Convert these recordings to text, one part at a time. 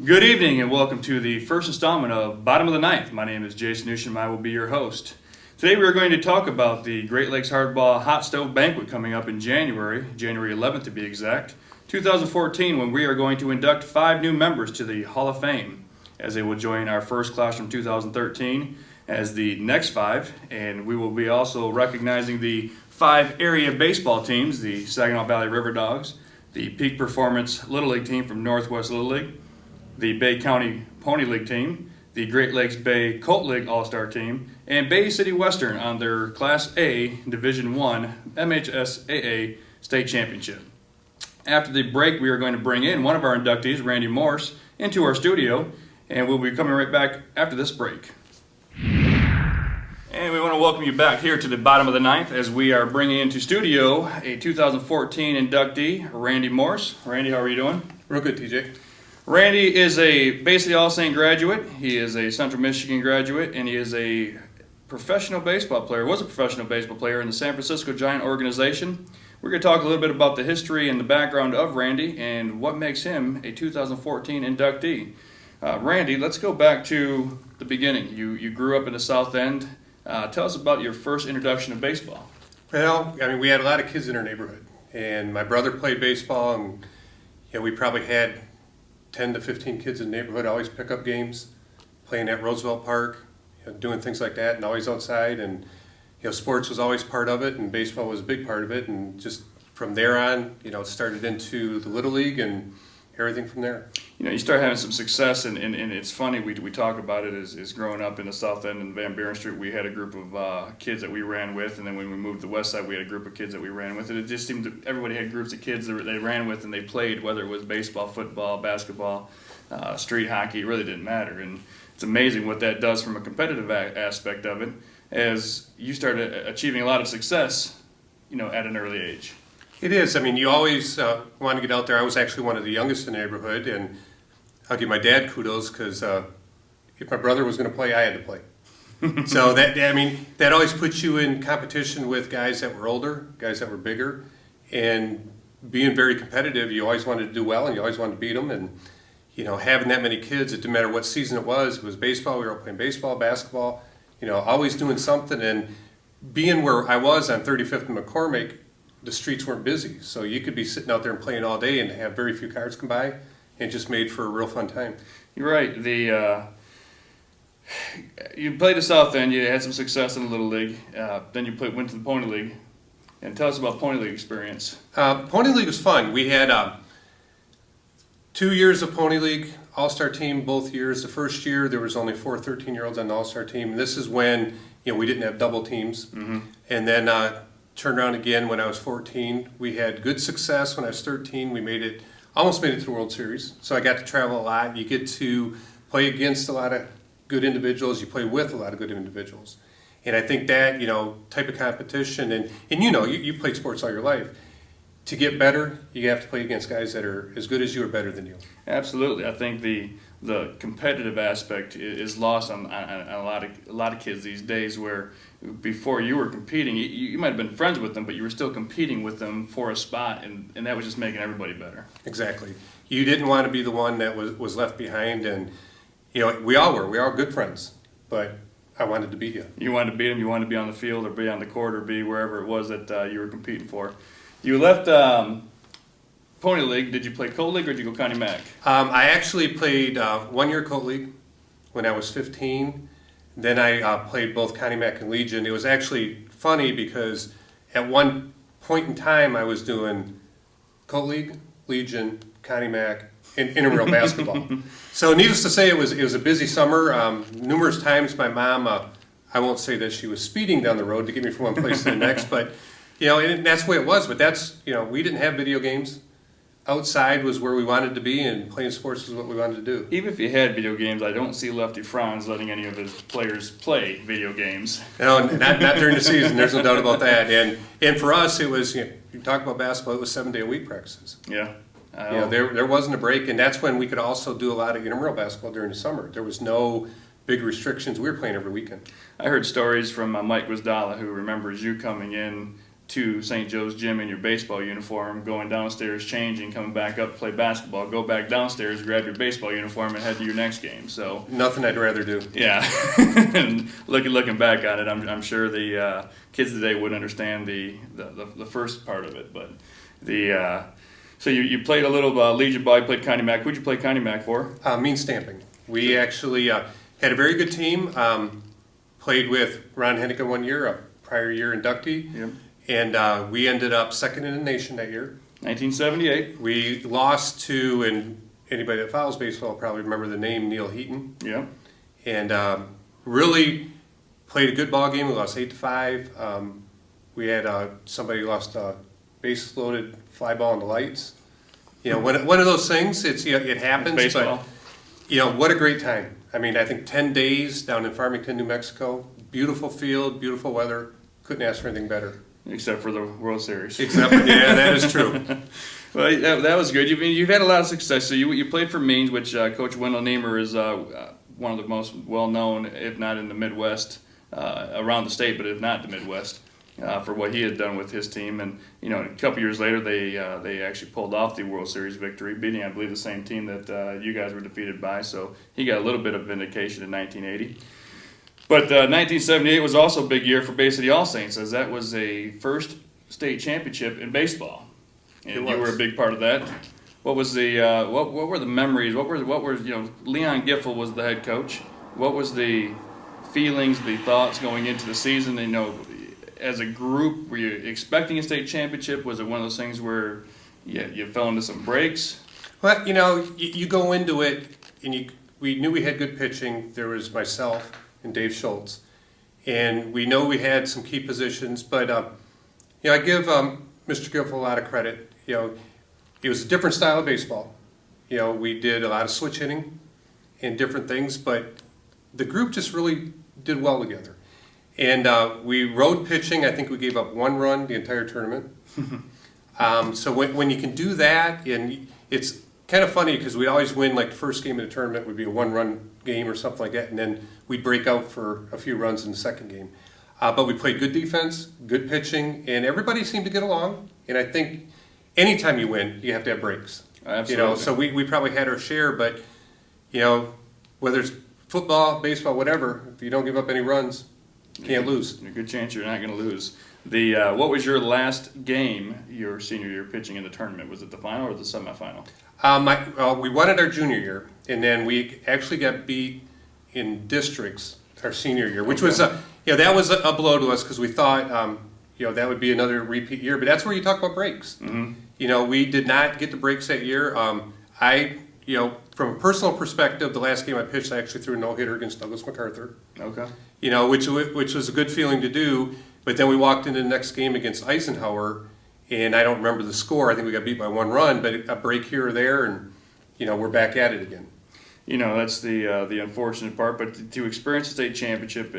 Good evening and welcome to the first installment of Bottom of the Ninth. My name is Jason Newsham. I will be your host. Today we are going to talk about the Great Lakes Hardball Hot Stove Banquet coming up in January 11th to be exact, 2014, when we are going to induct 5 new members to the Hall of Fame, as they will join our first class from 2013 as the next 5, and we will be also recognizing the 5 area baseball teams, the Saginaw Valley River Dogs, the Peak Performance Little League team from Northwest Little League, the Bay County Pony League team, the Great Lakes Bay Colt League All-Star team, and Bay City Western on their Class A Division I MHSAA State Championship. After the break, we are going to bring in one of our inductees, Randy Morse, into our studio, and we'll be coming right back after this break. And we want to welcome you back here to the bottom of the ninth as we are bringing into studio a 2014 inductee, Randy Morse. Randy, how are you doing? Real good, TJ. Randy is a basically All-Saint graduate. He is a Central Michigan graduate, and he is a professional baseball player. Was a professional baseball player in the San Francisco Giant organization. We're going to talk a little bit about the history and the background of Randy and what makes him a 2014 inductee. Randy, let's go back to the beginning. You grew up in the South End. Tell us about your first introduction to baseball. Well, we had a lot of kids in our neighborhood, and my brother played baseball, and we probably had 10 to 15 kids in the neighborhood, always pickup games, playing at Roosevelt Park, doing things like that, and always outside. And sports was always part of it, and baseball was a big part of it. And just from there on, it started into the Little League and everything from there. You start having some success, and it's funny, we talk about it as growing up in the South End and Van Buren Street, we had a group of kids that we ran with, and then when we moved to the West Side, we had a group of kids that we ran with, and it just seemed that everybody had groups of kids that they ran with, and they played, whether it was baseball, football, basketball, street hockey, it really didn't matter, and it's amazing what that does from a competitive aspect of it, as you started achieving a lot of success, at an early age. It is. You always want to get out there. I was actually one of the youngest in the neighborhood, and I'll give my dad kudos because if my brother was going to play, I had to play. So that always puts you in competition with guys that were older, guys that were bigger, and being very competitive. You always wanted to do well, and you always wanted to beat them. And having that many kids, it didn't matter what season it was baseball. We were all playing baseball, basketball. Always doing something. And being where I was on 35th and McCormick, the streets weren't busy, so you could be sitting out there and playing all day and have very few cars come by, and it just made for a real fun time. You're right. You played the South End, you had some success in the Little League, then you went to the Pony League, and tell us about Pony League experience. Pony League was fun. We had 2 years of Pony League, All-Star team both years. The first year there was only 4 13-year-olds on the All-Star team. This is when we didn't have double teams, and then turned around again when I was 14. We had good success when I was 13. We almost made it to the World Series. So I got to travel a lot. You get to play against a lot of good individuals. You play with a lot of good individuals. And I think that, type of competition, and you played sports all your life. To get better, you have to play against guys that are as good as you or better than you. Absolutely. I think the competitive aspect is lost on a lot of kids these days, where before you were competing, you might have been friends with them, but you were still competing with them for a spot, and that was just making everybody better. Exactly. You didn't want to be the one that was left behind, and we all were. We are good friends, but I wanted to beat you. You wanted to beat them. You wanted to be on the field or be on the court or be wherever it was that you were competing for. You left Pony League. Did you play Colt League or did you go County Mac? I actually played 1 year Colt League when I was 15. Then I played both County Mac and Legion. It was actually funny because at one point in time I was doing Colt League, Legion, County Mac, and intramural basketball. So needless to say, it was a busy summer. Numerous times my mom, I won't say that she was speeding down the road to get me from one place to the next, but and that's the way it was. But that's we didn't have video games. Outside was where we wanted to be, and playing sports was what we wanted to do. Even if you had video games, I don't see Lefty Franz letting any of his players play video games. No, not during the season. There's no doubt about that. And for us, it was you talk about basketball. It was 7-day-a-week practices. Yeah. There wasn't a break, and that's when we could also do a lot of intramural basketball during the summer. There was no big restrictions. We were playing every weekend. I heard stories from Mike Wisdala, who remembers you coming in to St. Joe's Gym in your baseball uniform, going downstairs, changing, coming back up, play basketball, go back downstairs, grab your baseball uniform, and head to your next game. So Nothing I'd rather do. yeah, and looking back on it, I'm sure the kids today wouldn't understand the first part of it, but so you played a little Legion ball, you played Connie Mac. Who'd you play Connie Mac for? Mean Stamping. We actually had a very good team. Played with Ron Henneke one year, a prior year inductee. Yep. And we ended up second in the nation that year. 1978. We lost to, and anybody that follows baseball will probably remember the name, Neil Heaton. Yeah. And really played a good ball game. We lost 8-5. We had somebody lost a base loaded fly ball in the lights. You know, one of those things. It happens. It's baseball. But what a great time. I mean, I think 10 days down in Farmington, New Mexico. Beautiful field, beautiful weather. Couldn't ask for anything better. Except for the World Series. Yeah, that is true. Well, that was good. You've had a lot of success. So you played for Means, which Coach Wendell Niemer is one of the most well-known, if not in the Midwest, around the state, but if not the Midwest, for what he had done with his team. And a couple years later, they actually pulled off the World Series victory, beating, I believe, the same team that you guys were defeated by. So he got a little bit of vindication in 1980. But 1978 was also a big year for Bay City All Saints, as that was a first state championship in baseball, and you were a big part of that. What was the what were the memories? What were Leon Giffel was the head coach. What was the feelings, the thoughts going into the season? As a group, were you expecting a state championship? Was it one of those things where you fell into some breaks? Well, you go into it, and we knew we had good pitching. There was myself and Dave Schultz, and we know we had some key positions. But I give Mr. Giffel a lot of credit. It was a different style of baseball. We did a lot of switch hitting and different things, but the group just really did well together. And we rode pitching. I think we gave up 1 run the entire tournament. So when you can do that, and it's kind of funny because we'd always win, like the first game of the tournament would be a 1-run game or something like that, and then we'd break out for a few runs in the second game. But we played good defense, good pitching, and everybody seemed to get along. And I think anytime you win, you have to have breaks. Absolutely. So we probably had our share, but whether it's football, baseball, whatever, if you don't give up any runs, you can't lose. A good chance you're not going to lose. What was your last game your senior year pitching in the tournament? Was it the final or the semifinal? We won it our junior year, and then we actually got beat in districts our senior year, which was that was a blow to us because we thought that would be another repeat year. But that's where you talk about breaks. Mm-hmm. We did not get the breaks that year. From a personal perspective, the last game I pitched, I actually threw a no-hitter against Douglas MacArthur. Okay. Which was a good feeling to do. But then we walked into the next game against Eisenhower, and I don't remember the score. I think we got beat by 1 run, but a break here or there, and we're back at it again. That's the unfortunate part. But to experience a state championship,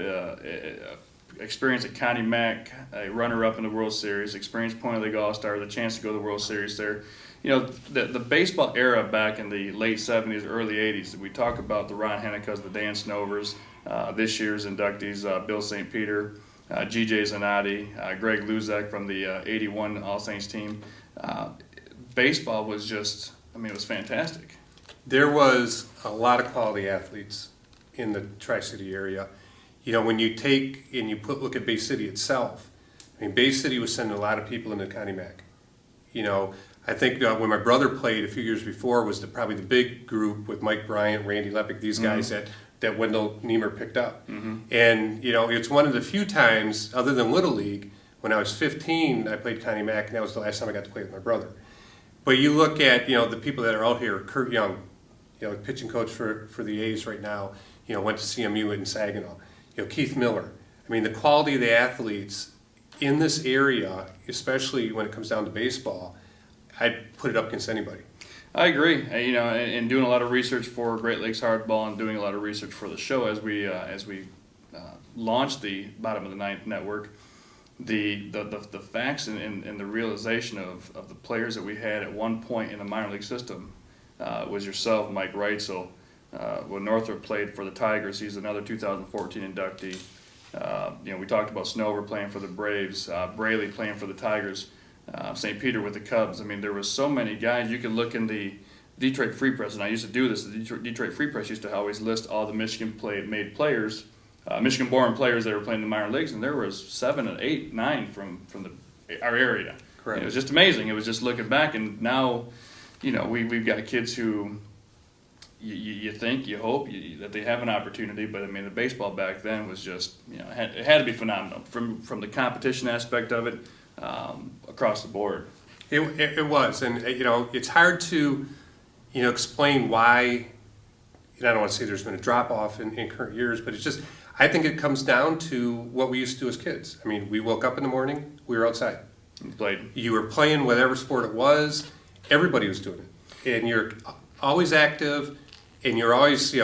experience at Connie Mac, a runner-up in the World Series, experience Point League All-Star, the chance to go to the World Series there. The baseball era back in the late 70s, early 80s, we talk about the Ron Hennekas, the Dan Snovers, this year's inductees, Bill St. Peter, G.J. Zanotti, Greg Luzak from the 81 All Saints team. Baseball was just, it was fantastic. There was a lot of quality athletes in the Tri-City area. When you take and you look at Bay City itself, Bay City was sending a lot of people into Connie Mac. I think when my brother played a few years before was probably the big group with Mike Bryant, Randy Lepick, these guys that Wendell Niemer picked up. Mm-hmm. And, it's one of the few times, other than Little League, when I was 15, I played Connie Mac, and that was the last time I got to play with my brother. But you look at, the people that are out here, Kurt Young, pitching coach for the A's right now, went to CMU in Saginaw. Keith Miller. The quality of the athletes in this area, especially when it comes down to baseball, I'd put it up against anybody. I agree. And doing a lot of research for Great Lakes Hardball and doing a lot of research for the show as we launched the Bottom of the Ninth Network, the facts and the realization of the players that we had at one point in the minor league system was yourself, Mike Reitzel. When Northrop played for the Tigers, he's another 2014 inductee. We talked about Snover playing for the Braves, Braley playing for the Tigers, St. Peter with the Cubs. I mean, there was so many guys. You could look in the Detroit Free Press, and I used to do this. The Detroit Free Press used to always list all the Michigan-made players, Michigan-born players that were playing in the minor leagues, and there was 7 and 8, 9 from our area. Correct. And it was just amazing. It was just looking back, and now, we've got kids who you think, you hope that they have an opportunity, but I mean, the baseball back then was just, it had to be phenomenal from the competition aspect of it across the board. It was, and it's hard to explain why. I don't want to say there's been a drop off in current years, but it's just, I think it comes down to what we used to do as kids. I mean, we woke up in the morning, we were outside. You played. You were playing whatever sport it was. Everybody was doing it, and you're always active, and you're always,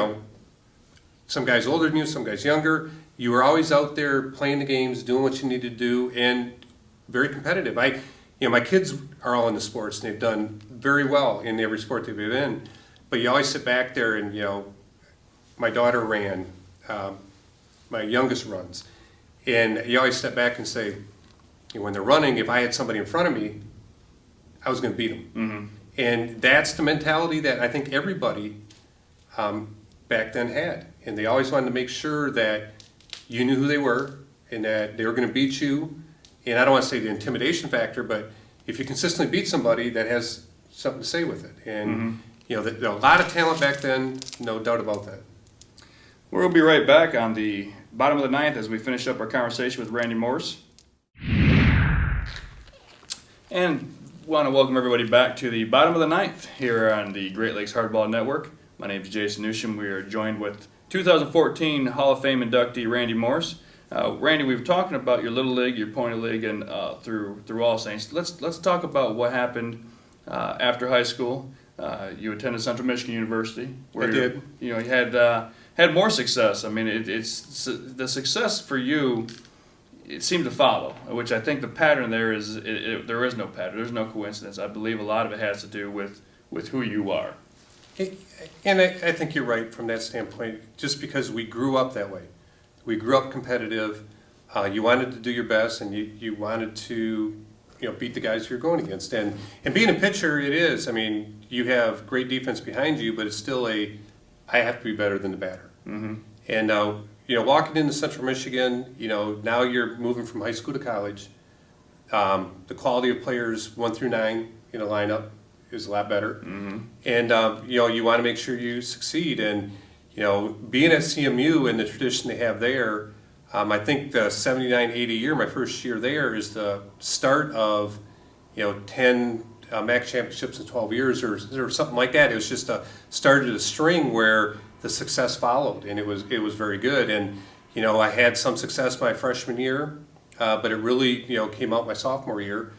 some guys older than you, some guys younger. You were always out there playing the games, doing what you needed to do, and very competitive. My kids are all into sports, and they've done very well in every sport they've been in. But you always sit back there, and my daughter ran, my youngest runs, and you always step back and say, when they're running, if I had somebody in front of me, I was going to beat them. Mm-hmm. And that's the mentality that I think everybody back then had. And they always wanted to make sure that you knew who they were and that they were going to beat you. And I don't want to say the intimidation factor, but if you consistently beat somebody, that has something to say with it. And, there was a lot of talent back then, no doubt about that. We'll be right back on the bottom of the ninth as we finish up our conversation with Randy Morse. And want to welcome everybody back to the bottom of the ninth here on the Great Lakes Hardball Network. My name is Jason Newsham. We are joined with 2014 Hall of Fame inductee Randy Morse. Randy, we were talking about your Little League, your Pony League, and through All Saints. Let's talk about what happened after high school. You attended Central Michigan University, where I did. You had more success. I mean, it's the success for you. It seemed to follow, which I think the pattern there is there is no pattern. There's no coincidence. I believe a lot of it has to do with who you are. And I think you're right from that standpoint, just because we grew up that way. We grew up competitive. You wanted to do your best, and you wanted to beat the guys you're going against. And being a pitcher, it is. I mean, you have great defense behind you, but it's still I have to be better than the batter. Mm-hmm. And walking into Central Michigan, now you're moving from high school to college. The quality of players 1 through 9 in a lineup is a lot better. Mm-hmm. And you want to make sure you succeed. And being at CMU and the tradition they have there, I think the 79-80 year, my first year there, is the start of 10 MAC championships in 12 years or something like that. It was just started a string where the success followed, and it was very good. And I had some success my freshman year, but it really came out my sophomore year.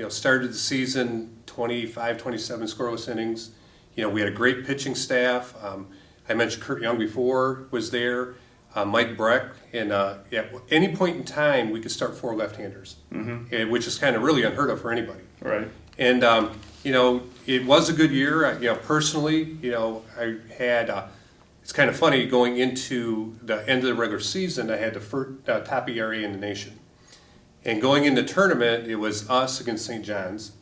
Started the season 25, 27 scoreless innings. We had a great pitching staff. I mentioned Kurt Young before was there. Mike Breck, and at any point in time we could start 4 left-handers, which is kind of really unheard of for anybody. Right. And it was a good year. Personally, I had. It's kind of funny going into the end of the regular season. I had the first top ERA in the nation, and going into the tournament, it was us against St. John's,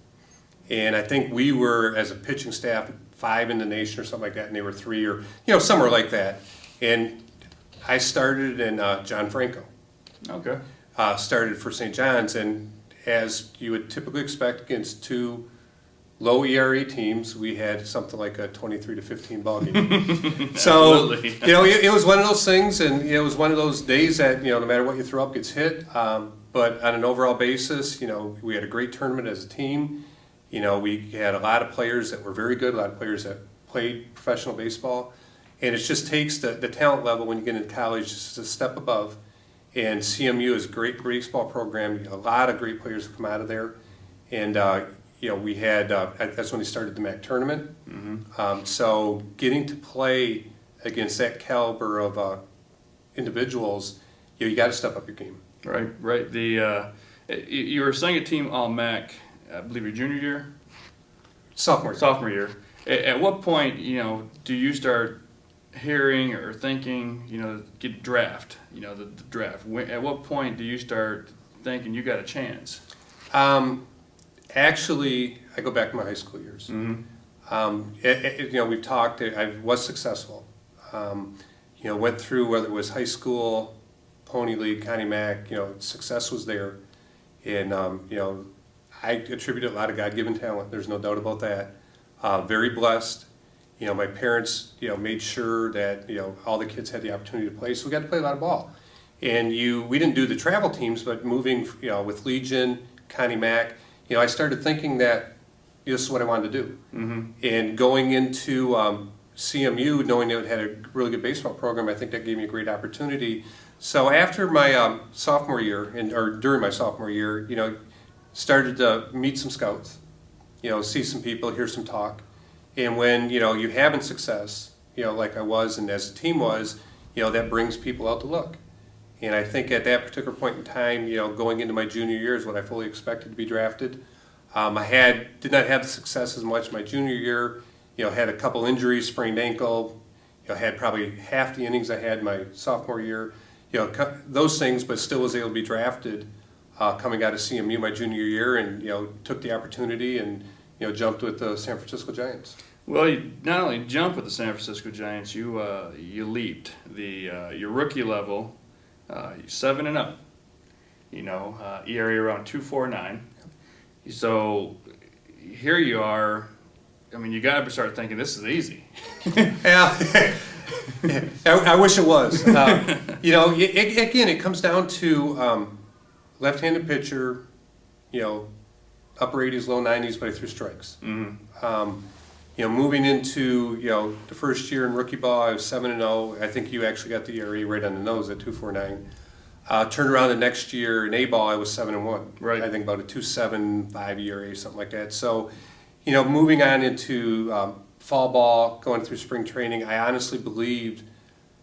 and I think we were, as a pitching staff, 5 in the nation or something like that, and they were 3 or somewhere like that. And I started, and John Franco Okay. started for St. John's, and as you would typically expect against 2 low ERA teams, we had something like a 23-15 ball game. So it was one of those things, and it was one of those days that no matter what you throw up gets hit. But on an overall basis, we had a great tournament as a team. We had a lot of players that were very good, a lot of players that played professional baseball. And it just takes the talent level when you get into college just a step above. And CMU is a great baseball program. A lot of great players have come out of there. And, we had, that's when they started the MAC tournament. Mm-hmm. So getting to play against that caliber of individuals, you got to step up your game. Right. You were saying a team all MAC, I believe your junior year? Sophomore. Sophomore year. At what point, do you start hearing or thinking, get draft, the draft? At what point do you start thinking you got a chance? Actually, I go back to my high school years. We've talked. I was successful. Went through whether it was high school, Pony League, Connie Mac. Success was there, and I attribute a lot of God-given talent. There's no doubt about that. Very blessed. My parents, made sure that all the kids had the opportunity to play, so we got to play a lot of ball. And we didn't do the travel teams, but moving, with Legion, Connie Mac, I started thinking that this is what I wanted to do. And going into CMU, knowing they had a really good baseball program, I think that gave me a great opportunity. So after my sophomore year, or during my sophomore year, started to meet some scouts, see some people, hear some talk. And when, you having success, like I was and as the team was, that brings people out to look. And I think at that particular point in time, going into my junior year is what I fully expected to be drafted. I did not have the success as much my junior year, had a couple injuries, sprained ankle, had probably half the innings I had my sophomore year, those things, but still was able to be drafted coming out of CMU my junior year, and took the opportunity and jumped with the San Francisco Giants. Well, you not only jumped with the San Francisco Giants, you leaped your rookie level, 7-0. ERA around 2.49. So here you are. I mean, you got to start thinking this is easy. Yeah, I wish it was. Again, it comes down to left-handed pitcher, upper 80s, low 90s, but I threw strikes. Moving into the first year in rookie ball, I was 7-0. I think you actually got the ERA right on the nose at 2.49. Turned around the next year in A ball, I was 7-1. Right. I think about a 2.75 ERA, something like that. So, moving on into fall ball, going through spring training, I honestly believed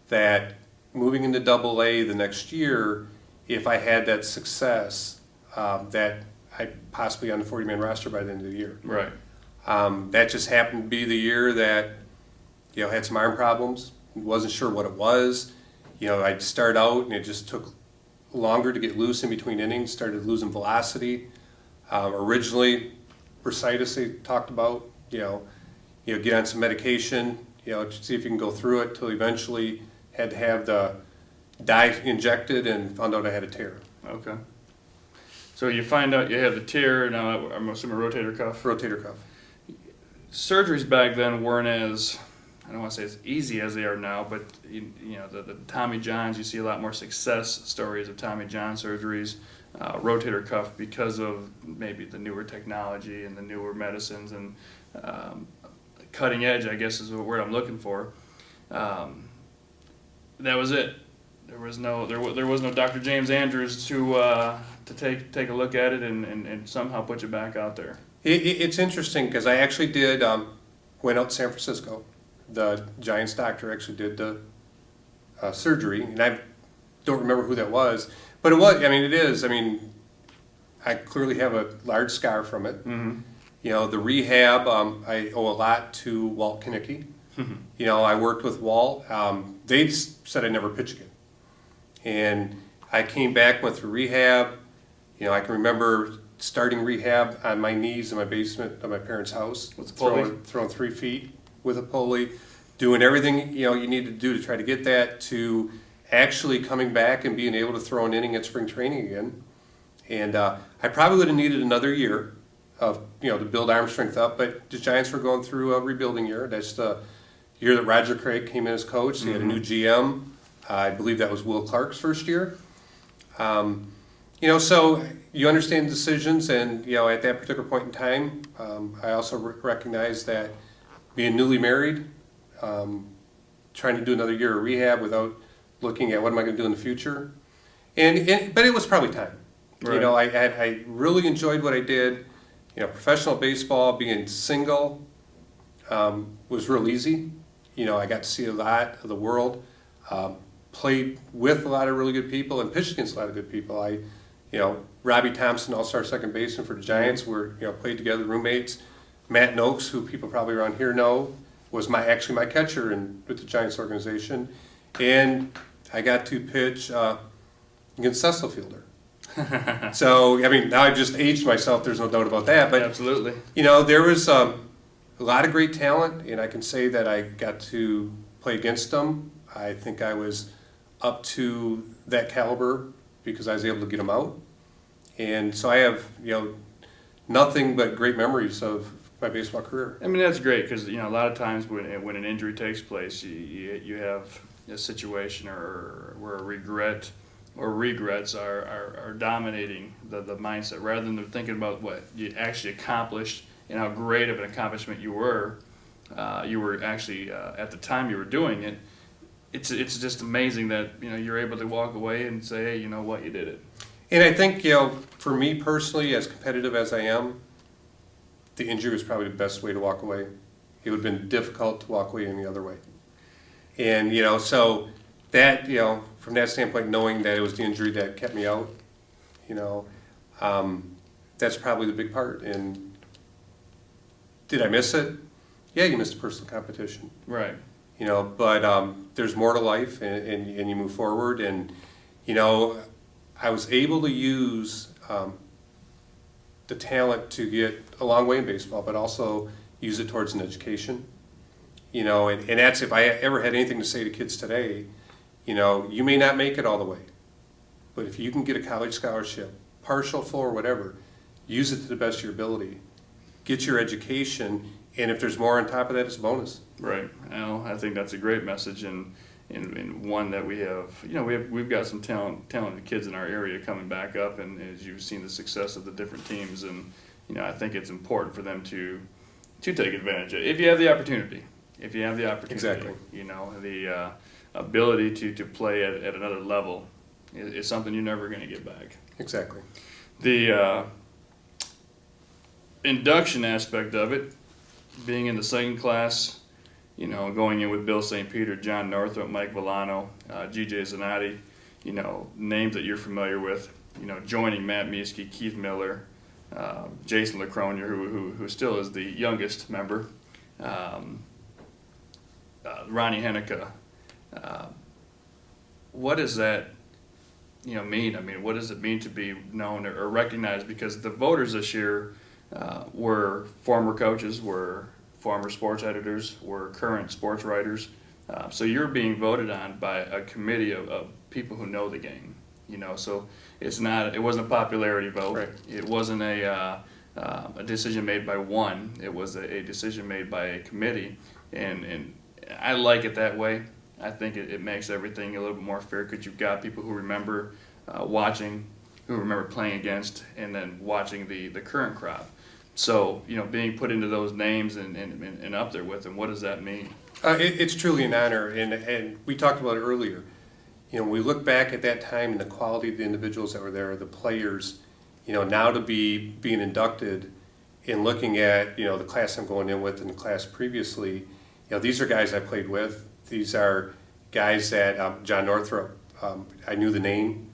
that moving into Double A the next year, if I had that success, that I'd possibly on the 40-man roster by the end of the year. Right. That just happened to be the year that, had some arm problems. Wasn't sure what it was. I'd start out and it just took longer to get loose in between innings. Started losing velocity. Originally, bursitis they talked about. Get on some medication. To see if you can go through it. Till eventually had to have the dye injected and found out I had a tear. Okay. So you find out you have the tear. Now I'm assuming rotator cuff. Rotator cuff. Surgeries back then weren't as, I don't want to say as easy as they are now, but the Tommy Johns, you see a lot more success stories of Tommy John surgeries, rotator cuff, because of maybe the newer technology and the newer medicines and cutting edge, I guess is the word I'm looking for. That was it. There was no Dr. James Andrews to take a look at it and somehow put you back out there. It's interesting because I actually did went out to San Francisco. The Giants doctor actually did the surgery, and I don't remember who that was, but it was. It is. I clearly have a large scar from it. The rehab, I owe a lot to Walt Kinnicky. I worked with Walt. They said I'd never pitch again, and I came back, went through rehab. I can remember starting rehab on my knees in my basement of my parents' house, with a pulley, throwing 3 feet with a pulley, doing everything you need to do to try to get that, to actually coming back and being able to throw an inning at spring training again. And I probably would have needed another year of to build arm strength up, but the Giants were going through a rebuilding year. That's the year that Roger Craig came in as coach. They had a new GM. I believe that was Will Clark's first year. So you understand decisions, and at that particular point in time, I also recognize that being newly married, trying to do another year of rehab without looking at what am I going to do in the future, but it was probably time. Right. I really enjoyed what I did. Professional baseball, being single, was real easy. I got to see a lot of the world, played with a lot of really good people, and pitched against a lot of good people. Robbie Thompson, all-star second baseman for the Giants, played together, roommates. Matt Noakes, who people probably around here know, was actually my catcher with the Giants organization, and I got to pitch against Cecil Fielder. So I mean, now I've just aged myself. There's no doubt about that. But Absolutely. there was a lot of great talent, and I can say that I got to play against them. I think I was up to that caliber because I was able to get them out, and so I have nothing but great memories of my baseball career. I mean, that's great because a lot of times when an injury takes place, you have a situation or where a regret or regrets are dominating the mindset rather than thinking about what you actually accomplished and how great of an accomplishment you were. You were actually at the time you were doing it. It's just amazing that you're able to walk away and say, hey, you know what, you did it. And I think for me personally, as competitive as I am, the injury was probably the best way to walk away. It would have been difficult to walk away any other way. And, so that, from that standpoint, knowing that it was the injury that kept me out, that's probably the big part. And did I miss it? Yeah, you missed a personal competition. Right. But there's more to life, and you move forward. And, I was able to use the talent to get a long way in baseball, but also use it towards an education. And that's, if I ever had anything to say to kids today, you may not make it all the way, but if you can get a college scholarship, partial, full, or whatever, use it to the best of your ability. Get your education, and if there's more on top of that, it's a bonus. Right. I think that's a great message, and one that we have. We've got some talented kids in our area coming back up, and as you've seen the success of the different teams, and I think it's important for them to take advantage of it if you have the opportunity. If you have the opportunity, exactly. The ability to play at another level is something you're never going to get back. Exactly. The induction aspect of it, being in the second class, going in with Bill St. Peter, John Northrup, Mike Villano, G.J. Zanotti, names that you're familiar with, joining Matt Mieske, Keith Miller, Jason LaCronier, who still is the youngest member, Ronnie Hennica. What does that mean? I mean, what does it mean to be known or recognized? Because the voters this year were former coaches, were former sports editors, were current sports writers. So you're being voted on by a committee of people who know the game. So it wasn't a popularity vote. Right. It wasn't a decision made by one. It was a decision made by a committee, and I like it that way. I think it makes everything a little bit more fair because you've got people who remember watching, who remember playing against, and then watching the current crop. So, being put into those names and up there with them, what does that mean? It's truly an honor, and we talked about it earlier. When we look back at that time and the quality of the individuals that were there, the players, now to be being inducted and looking at, the class I'm going in with and the class previously, these are guys I played with. These are guys that, John Northrup, I knew the name,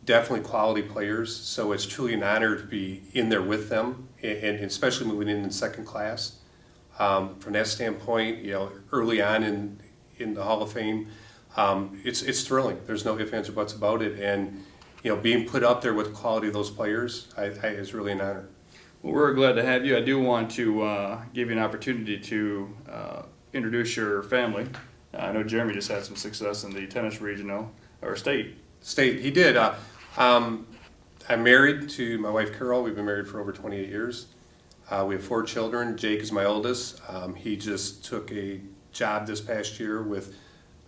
definitely quality players. So it's truly an honor to be in there with them, and especially moving in second class. From that standpoint, early on in the Hall of Fame, it's thrilling. There's no ifs, ands, or buts about it. And, being put up there with the quality of those players is really an honor. Well, we're glad to have you. I do want to give you an opportunity to introduce your family. I know Jeremy just had some success in the tennis regional or state. State, he did. I'm married to my wife Carol. We've been married for over 28 years. We have 4 children. Jake is my oldest. He just took a job this past year with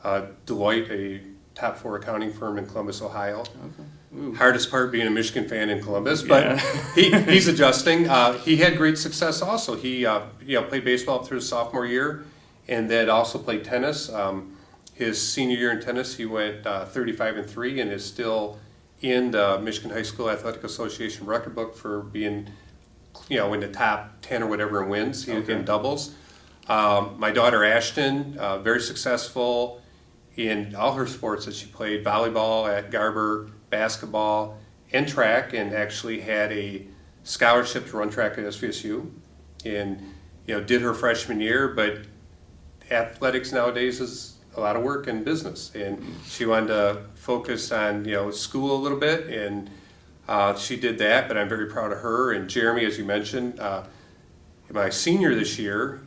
Deloitte, a top 4 accounting firm in Columbus, Ohio. Okay. Hardest part being a Michigan fan in Columbus, but he's adjusting. He had great success also. He played baseball up through his sophomore year, and then also played tennis. His senior year in tennis, he went 35-3, and is still in the Michigan High School Athletic Association record book for being, in the top 10 or whatever in wins in doubles. My daughter Ashton, very successful in all her sports that she played: volleyball at Garber, basketball, and track, and actually had a scholarship to run track at SVSU. And did her freshman year, but athletics nowadays is a lot of work and business, and she wanted to focus on school a little bit, and she did that. But I'm very proud of her. And Jeremy, as you mentioned, my senior this year,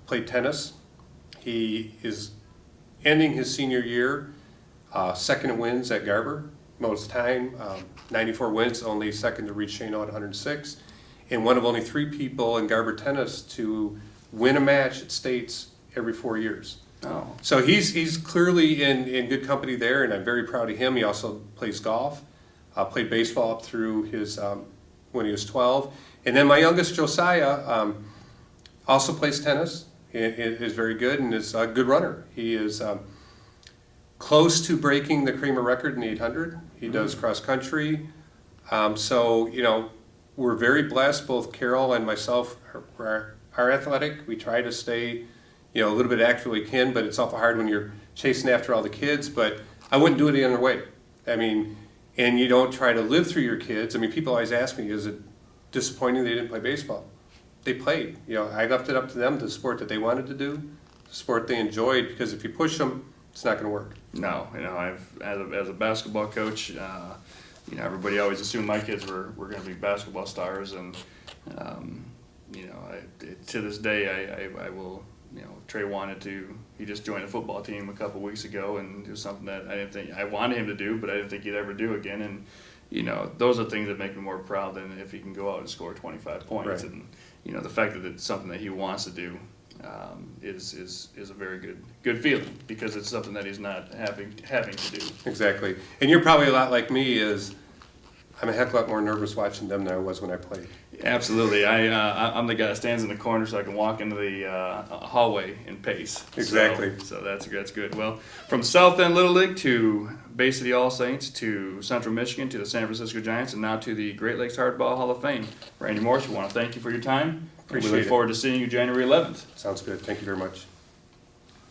played tennis. He is ending his senior year second in wins at Garber most time, 94 wins, only second to Reed Shano at 106, and one of only 3 people in Garber tennis to win a match at states every 4 years. Oh. So he's clearly in good company there, and I'm very proud of him. He also plays golf, played baseball up through his when he was 12, and then my youngest Josiah also plays tennis. He is very good and is a good runner. He is close to breaking the Kramer record in the 800. He does cross country. So we're very blessed. Both Carol and myself are athletic. We try to stay a little bit active we can, but it's awful hard when you're chasing after all the kids. But I wouldn't do it any other way. I mean, and you don't try to live through your kids. I mean, people always ask me, is it disappointing they didn't play baseball? They played. I left it up to them, the sport that they wanted to do, the sport they enjoyed, because if you push them, it's not going to work. No, I've as a basketball coach, everybody always assumed my kids were going to be basketball stars, and to this day, I will. Trey he just joined a football team a couple weeks ago, and it was something that I didn't think I wanted him to do, but I didn't think he'd ever do again. And those are things that make me more proud than if he can go out and score 25 points. Right. And the fact that it's something that he wants to do is a very good feeling, because it's something that he's not having to do. Exactly. And you're probably a lot like me. I'm a heck of a lot more nervous watching them than I was when I played. Absolutely. I'm the guy that stands in the corner so I can walk into the hallway and pace. Exactly. So that's good. Well, from South End Little League to Bay City All Saints to Central Michigan to the San Francisco Giants and now to the Great Lakes Hardball Hall of Fame, Randy Morse, we want to thank you for your time. Appreciate we look it. forward to seeing you January 11th. Sounds good. Thank you very much.